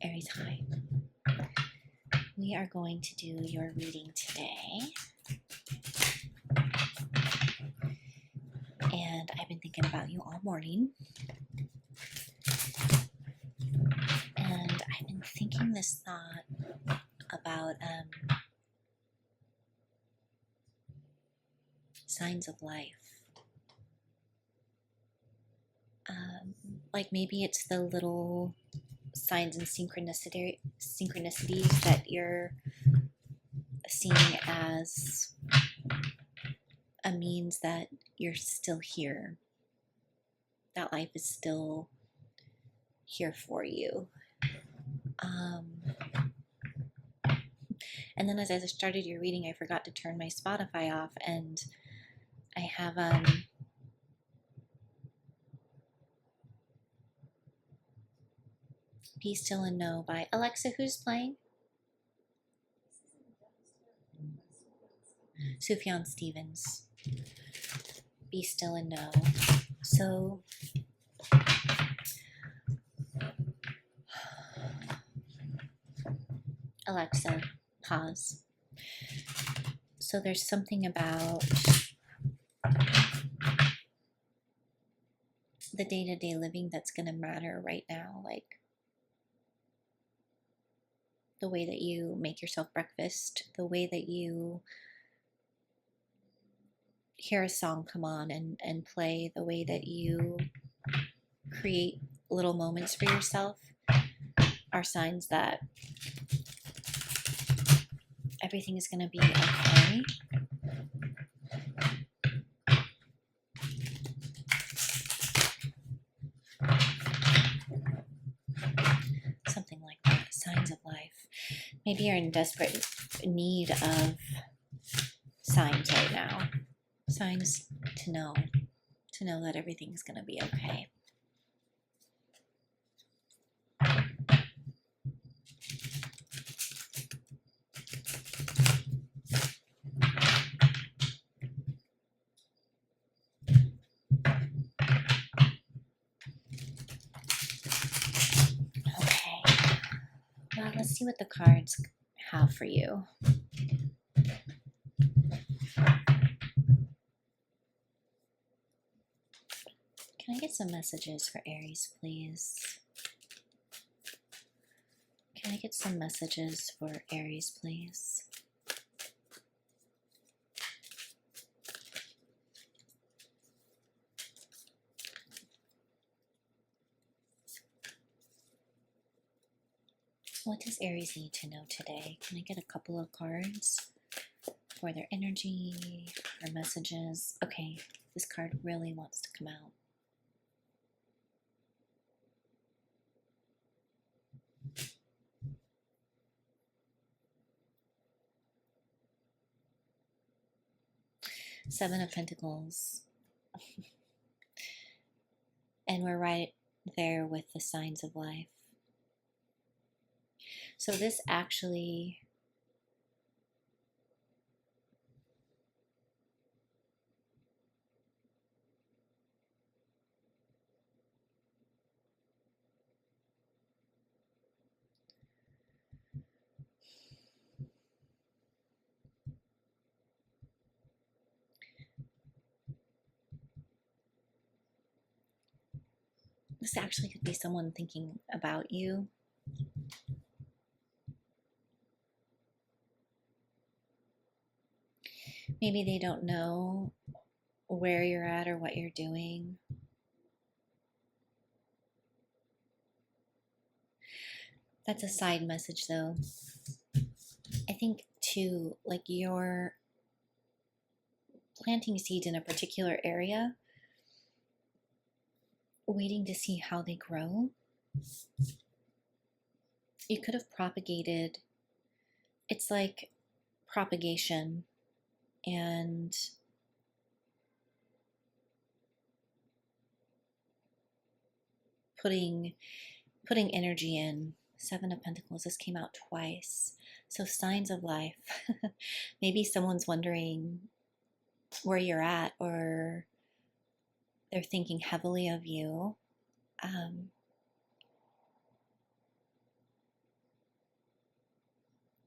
Aries, hi. We are going to do your reading today. And I've been thinking about you all morning. And I've been thinking this thought about signs of life. Like maybe it's the little signs and synchronicities that you're seeing as a means that you're still here, that life is still here for you. And then as I started your reading, I forgot to turn my Spotify off, and I have Be Still and Know by Alexa. Who's playing? Sufjan Stevens. Be Still and Know. So Alexa, pause. So there's something about the day-to-day living that's going to matter right now, like the way that you make yourself breakfast, the way that you hear a song come on and play, the way that you create little moments for yourself are signs that everything is going to be okay. Something like that. Signs of life. Maybe you're in desperate need of signs right now. Signs to know that everything's going to be okay. Okay. Well, let's see what the cards have for you. Can I get some messages for Aries, please? Can I get some messages for Aries, please? What does Aries need to know today? Can I get a couple of cards for their energy, or messages? Okay, this card really wants to come out. Seven of Pentacles. And we're right there with the signs of life. So this actually could be someone thinking about you. Maybe they don't know where you're at or what you're doing. That's a side message, though. I think, too, like you're planting seeds in a particular area, waiting to see how they grow. You could have propagated. It's like propagation and putting energy in. Seven of Pentacles. This came out twice. So signs of life. Maybe someone's wondering where you're at, or they're thinking heavily of you.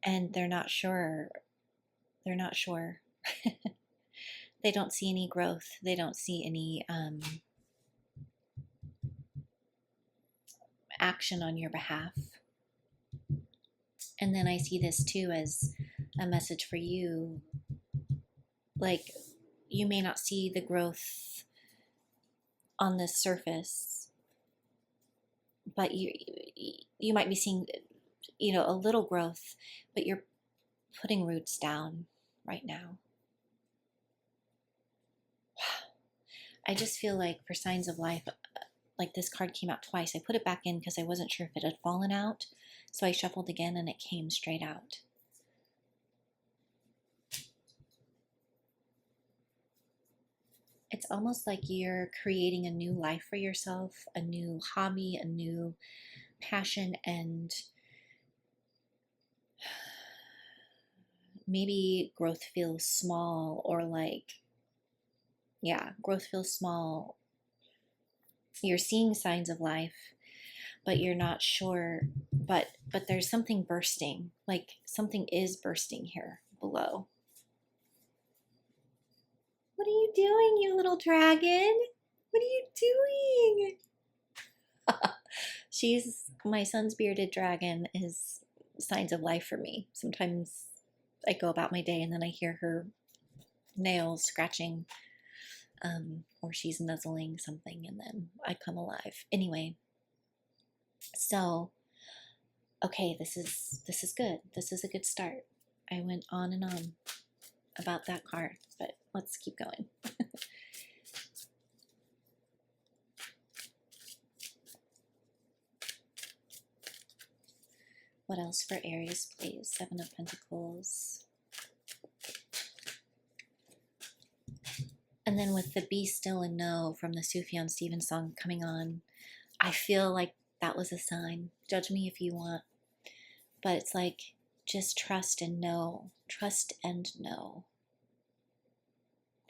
and they're not sure. They're not sure. They don't see any growth. They don't see any action on your behalf. And then I see this too as a message for you. Like, you may not see the growth on the surface, but you might be seeing, a little growth, but you're putting roots down right now. I just feel like for signs of life, like this card came out twice. I put it back in because I wasn't sure if it had fallen out. So I shuffled again and it came straight out. It's almost like you're creating a new life for yourself, a new hobby, a new passion, and maybe growth feels small, or like, yeah, growth feels small. You're seeing signs of life, but you're not sure, but there's something bursting, like something is bursting here below. What are you doing, you little dragon? What are you doing? My son's bearded dragon is signs of life for me. Sometimes I go about my day and then I hear her nails scratching, or she's nuzzling something, and then I come alive. Anyway, so okay, this is good. This is a good start. I went on and on about that card, but let's keep going. What else for Aries, please? Seven of Pentacles. And then with the Be Still and Know from the Sufjan Stevens song coming on, I feel like that was a sign. Judge me if you want. But it's like, just trust and know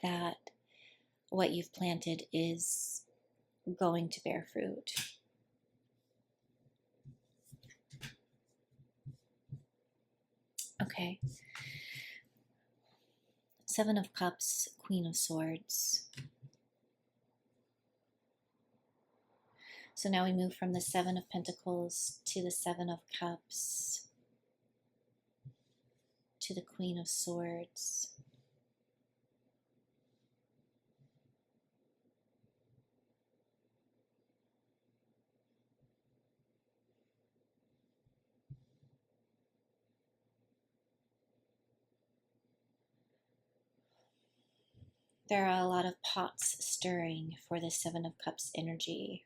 that what you've planted is going to bear fruit. Okay. Seven of Cups, Queen of Swords. So now we move from the Seven of Pentacles to the Seven of Cups to the Queen of Swords. There are a lot of pots stirring for the Seven of Cups energy.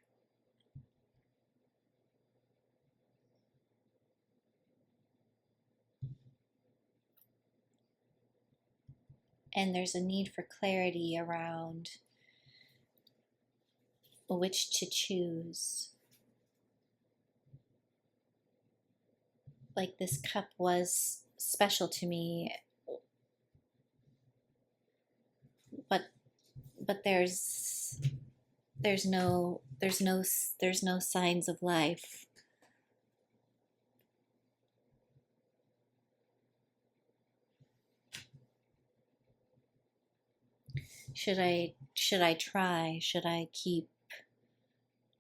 And there's a need for clarity around which to choose. Like, this cup was special to me, but there's no signs of life. Should I try? Should I keep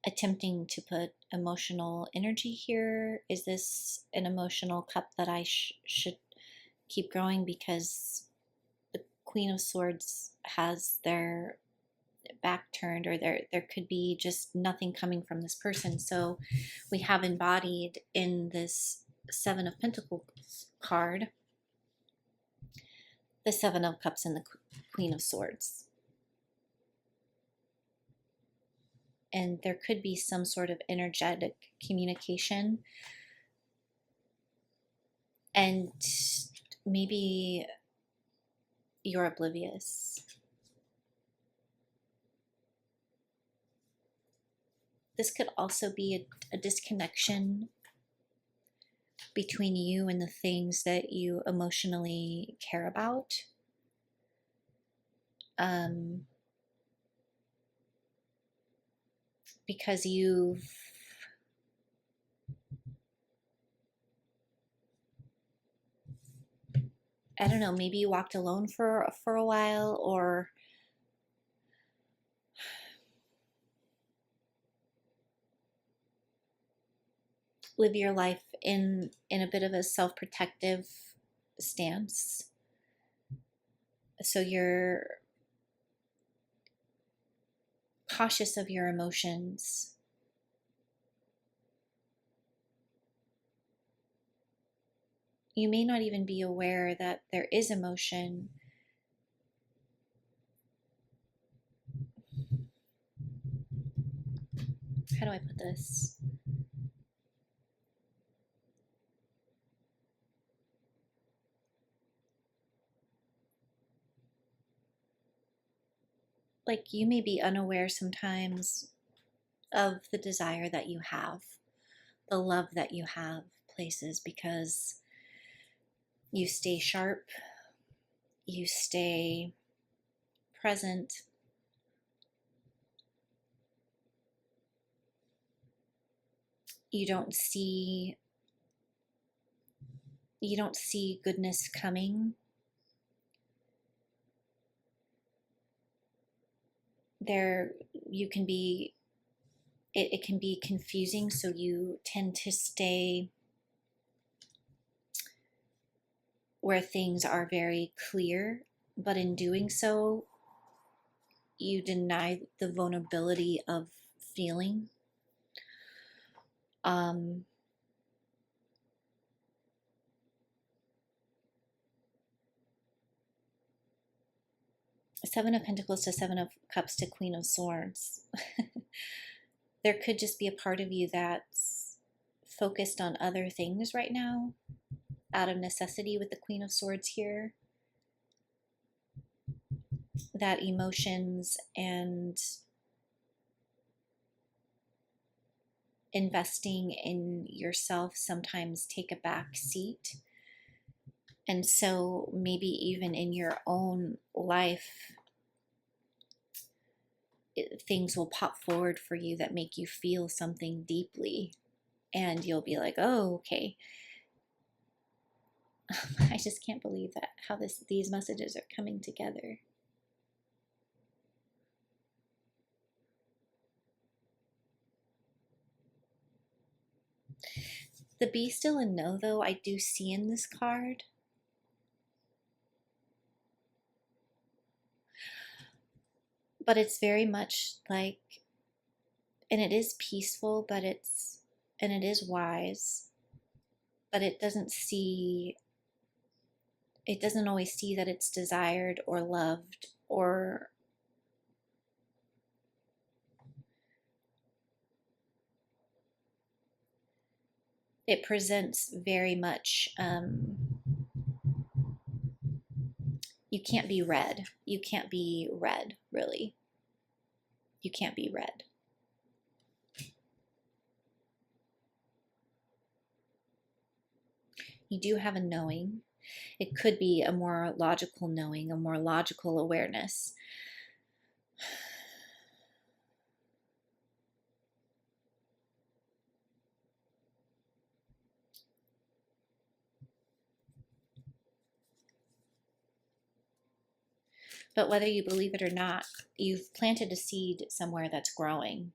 attempting to put emotional energy here? Is this an emotional cup that I should keep growing? Because the Queen of Swords has their back turned, or there could be just nothing coming from this person. So we have embodied in this Seven of Pentacles card the Seven of Cups and the Queen of Swords. And there could be some sort of energetic communication, and maybe you're oblivious. This could also be a disconnection between you and the things that you emotionally care about. Because I don't know, maybe you walked alone for a while, or live your life in a bit of a self-protective stance. So you're cautious of your emotions. You may not even be aware that there is emotion. How do I put this? Like, you may be unaware sometimes of the desire that you have, the love that you have places, because you stay sharp, you stay present, you don't see goodness coming. There you can be it can be confusing, so you tend to stay where things are very clear, but in doing so you deny the vulnerability of feeling. um Seven of Pentacles to Seven of Cups to Queen of Swords. There could just be a part of you that's focused on other things right now, out of necessity with the Queen of Swords here. That emotions and investing in yourself sometimes take a back seat. And so maybe even in your own life, things will pop forward for you that make you feel something deeply. And you'll be like, oh, okay. I just can't believe that how these messages are coming together. The be still and know, though, I do see in this card. But it's very much like, and it is peaceful, and it is wise, but it doesn't always see that it's desired or loved, or it presents very much, you can't be read. You can't be read, really. You can't be read. You do have a knowing. It could be a more logical knowing, a more logical awareness. But whether you believe it or not, you've planted a seed somewhere that's growing.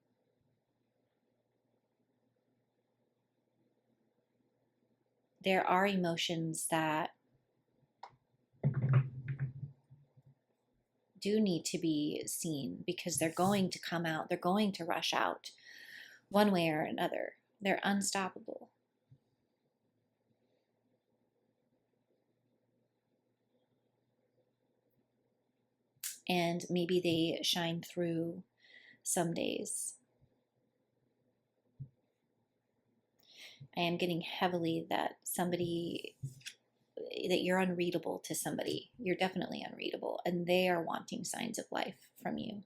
There are emotions that do need to be seen, because they're going to come out. They're going to rush out one way or another. They're unstoppable. And maybe they shine through some days. I am getting heavily that you're unreadable to somebody. You're definitely unreadable, and they are wanting signs of life from you.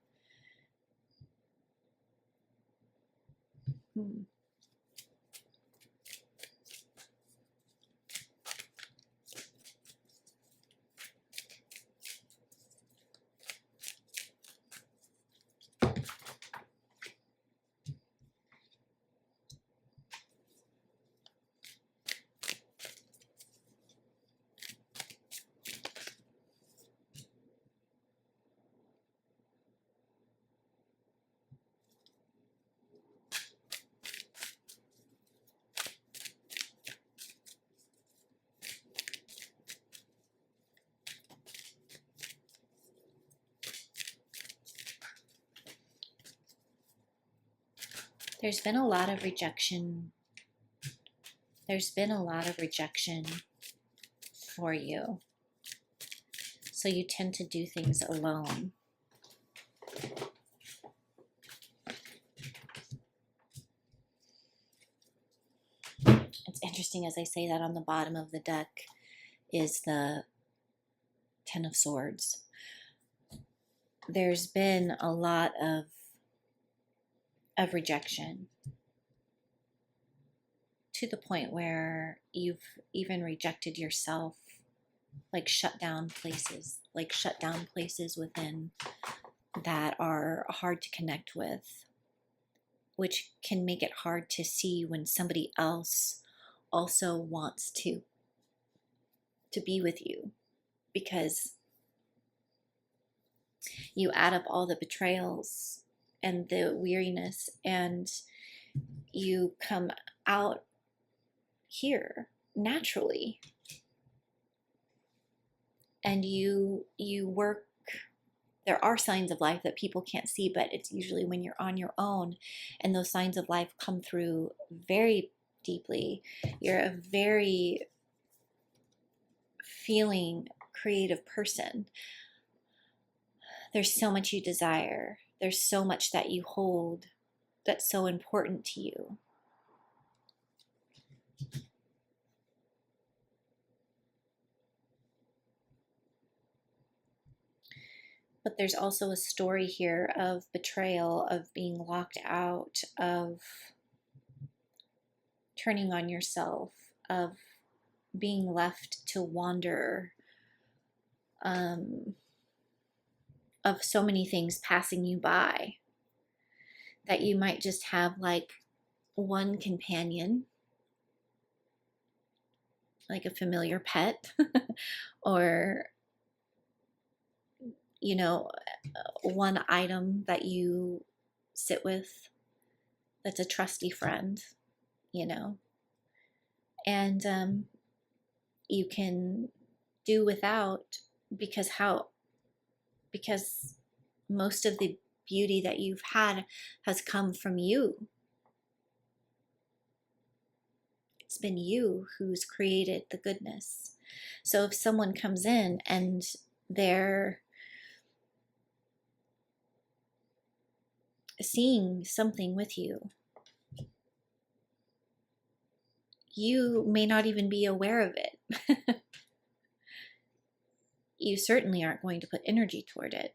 There's been a lot of rejection. There's been a lot of rejection for you. So you tend to do things alone. It's interesting, as I say that, on the bottom of the deck is the Ten of Swords. There's been a lot of rejection, to the point where you've even rejected yourself, like shut down places within that are hard to connect with, which can make it hard to see when somebody else also wants to be with you, because you add up all the betrayals and the weariness, and you come out here naturally, and you work. There are signs of life that people can't see, but it's usually when you're on your own, and those signs of life come through very deeply. You're a very feeling, creative person. There's so much you desire. There's so much that you hold that's so important to you. But there's also a story here of betrayal, of being locked out, of turning on yourself, of being left to wander, of so many things passing you by, that you might just have like one companion, like a familiar pet, or, you know, one item that you sit with that's a trusty friend, you know, and you can do without, because most of the beauty that you've had has come from you. It's been you who's created the goodness. So if someone comes in and they're seeing something with you, you may not even be aware of it. You certainly aren't going to put energy toward it.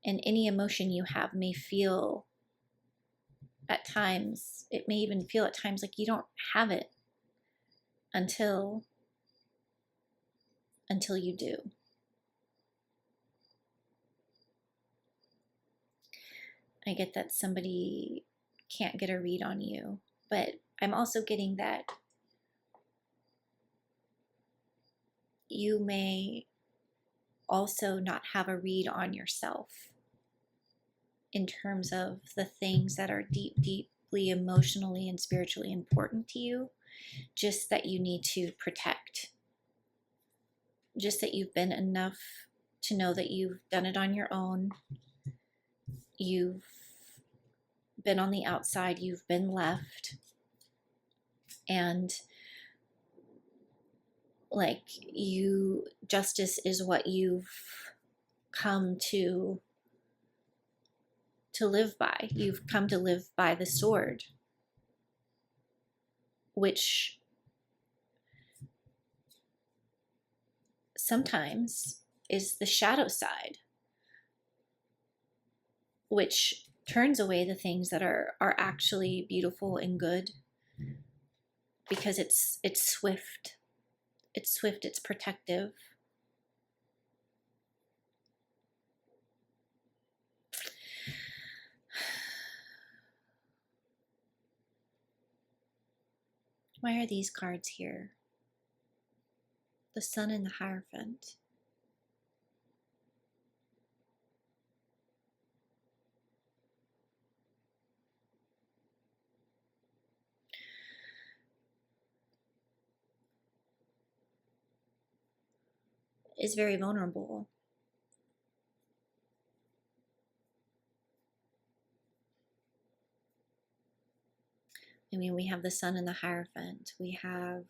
And any emotion you have may feel at times, it may even feel at times like you don't have it until you do. I get that somebody can't get a read on you, but I'm also getting that you may also not have a read on yourself in terms of the things that are deeply emotionally and spiritually important to you, just that you need to protect. Just that you've been enough to know that you've done it on your own. You've been on the outside, you've been left, and like justice is what you've come to live by. You've come to live by the sword, which sometimes is the shadow side, which turns away the things that are actually beautiful and good, because it's swift. It's swift, it's protective. Why are these cards here? The Sun and the Hierophant. Is very vulnerable. I mean, we have the Sun and the Hierophant. We have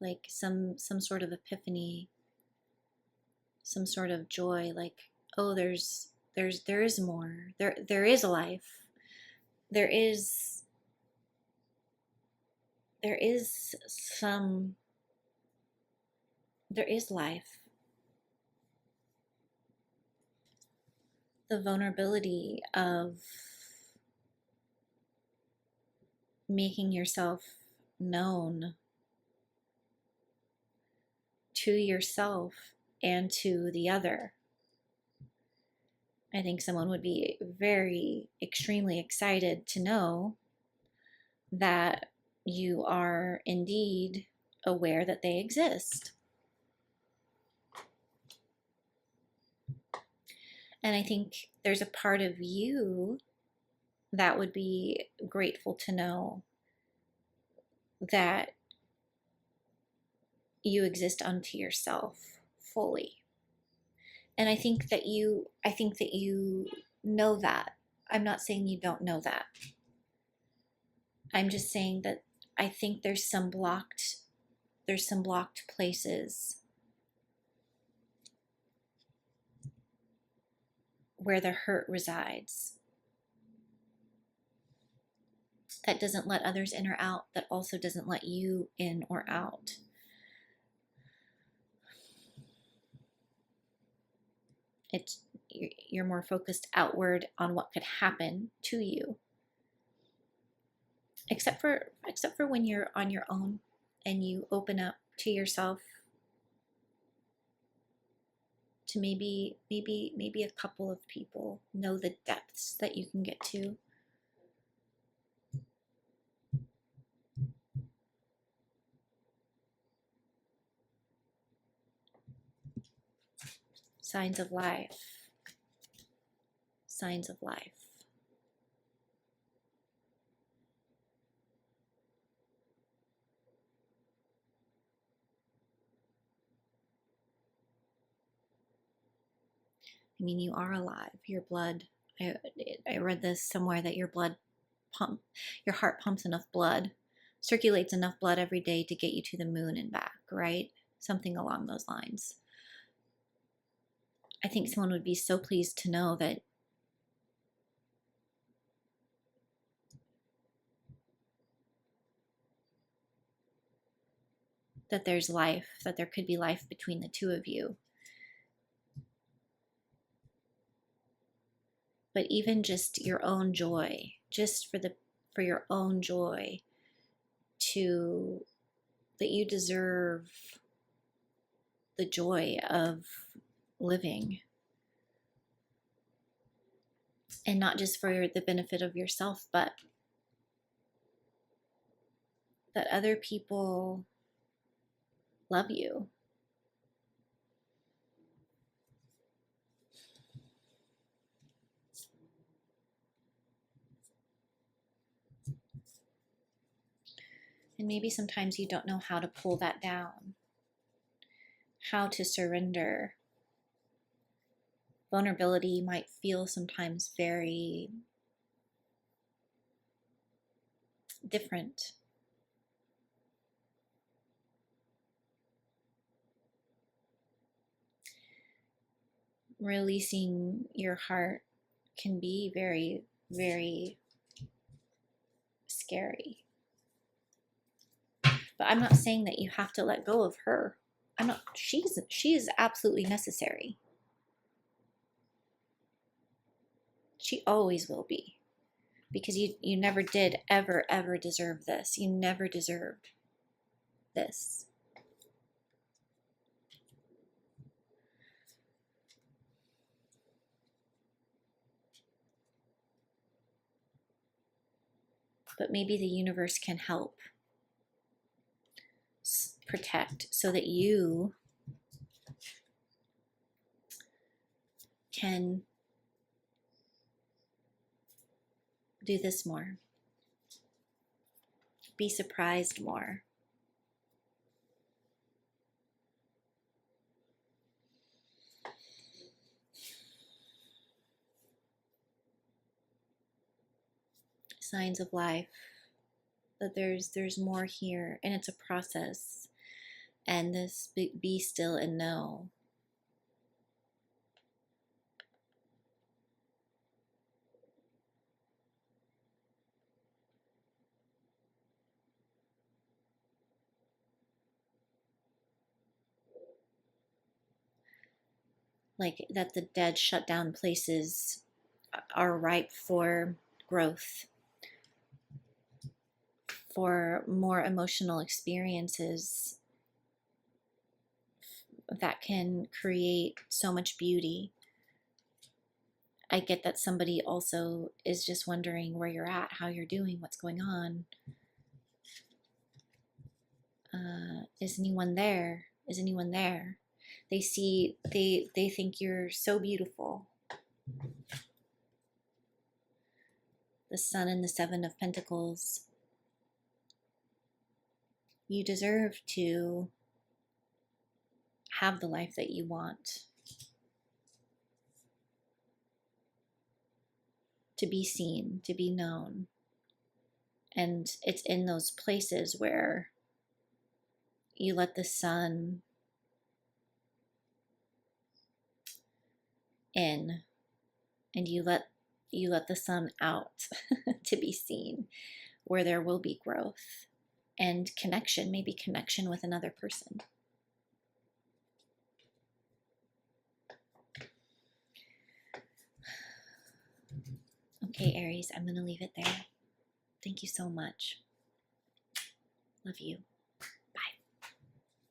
like some sort of epiphany, some sort of joy, like, oh, there is more. There is a life. There is some, there is life. The vulnerability of making yourself known to yourself and to the other. I think someone would be very, extremely excited to know that you are indeed aware that they exist. And I think there's a part of you that would be grateful to know that you exist unto yourself fully. And I think that you know that. I'm not saying you don't know that. I'm just saying that I think there's some blocked places where the hurt resides. That doesn't let others in or out, that also doesn't let you in or out. You're more focused outward on what could happen to you. Except for when you're on your own and you open up to yourself, to maybe a couple of people, know the depths that you can get to. Signs of life. Signs of life. I mean, you are alive. Your blood, I read this somewhere, that your heart pumps enough blood, circulates enough blood every day to get you to the moon and back, right? Something along those lines. I think someone would be so pleased to know that there's life, that there could be life between the two of you. But even just your own joy, just for your own joy, that you deserve the joy of living. And not just for the benefit of yourself, but that other people love you. And maybe sometimes you don't know how to pull that down, how to surrender. Vulnerability might feel sometimes very different. Releasing your heart can be very, very scary. But I'm not saying that you have to let go of her. She is absolutely necessary. She always will be. Because you never did ever deserve this. You never deserved this. But maybe the universe can help protect so that you can do this more. Be surprised more. Signs of life. that there's more here, and it's a process. And this be still and know. Like that the dead shut down places are ripe for growth, for more emotional experiences that can create so much beauty. I get that somebody also is just wondering where you're at, how you're doing, what's going on. Is anyone there? Is anyone there? They think you're so beautiful. The Sun and the Seven of Pentacles. You deserve to have the life that you want. To be seen, to be known. And it's in those places where you let the sun in and you let the sun out to be seen, where there will be growth and connection, maybe connection with another person. Okay, Aries, I'm going to leave it there. Thank you so much. Love you.